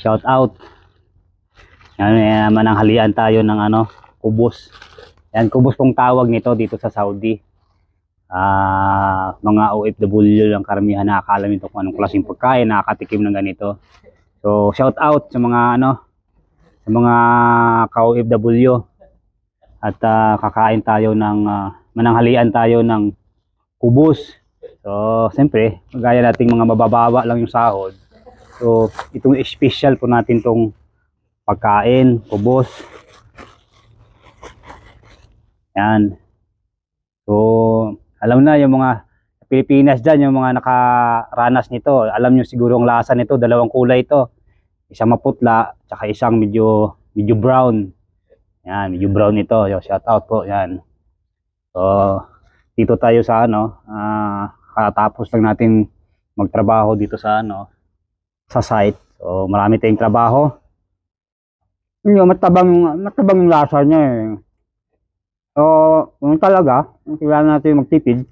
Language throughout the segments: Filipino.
Shout out. Yan, mananghalian tayo ng kubos. Yan, kubos pong tawag nito dito sa Saudi. Mga OFW lang karamihan nakakalam nito kung anong klaseng pagkain, nakakatikim ng ganito. So, shout out sa mga sa mga ka-OFW. At kakain tayo ng mananghalian tayo ng kubos. So, siyempre, gaya nating mga mabababa lang yung sahod. So, itong special po natin tong pagkain, kubos. Yan. So, alam na yung mga Pilipinas dyan, yung mga nakaranas nito. Alam nyo siguro ang lasa nito, dalawang kulay ito. Isang maputla, tsaka isang medyo brown. Yan, medyo brown ito. Shout out po, yan. So, dito tayo sa katapos lang natin magtrabaho dito sa sa site. So, marami tayong trabaho. Yung matabang yung lasa niya eh. So, yung talaga, kailangan natin magtipid.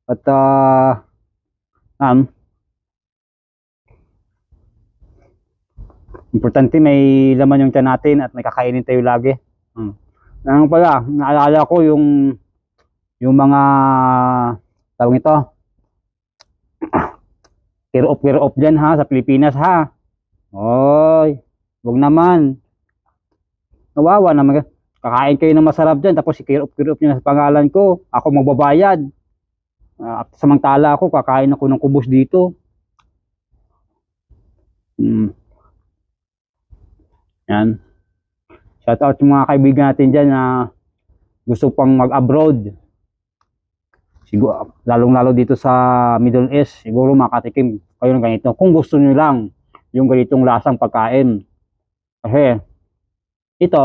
At importante may laman yung tiyan natin at may kakainin tayo lagi. Ano pala, naalala ko yung mga tawag ito. Care off dyan ha, sa Pilipinas ha. Oy, wag naman. Nawawa naman. Kakain kayo ng masarap dyan, tapos i-care off nyo na sa pangalan ko. Ako magbabayad. Samantala ako, kakain ako ng kubos dito. Yan. Shout out sa mga kaibigan natin dyan na gusto pang mag-abroad. Siguro, lalong-lalo dito sa Middle East, siguro makatikim kayo ng ganito. Kung gusto nyo lang yung ganitong lasang pagkain. Kasi, ito,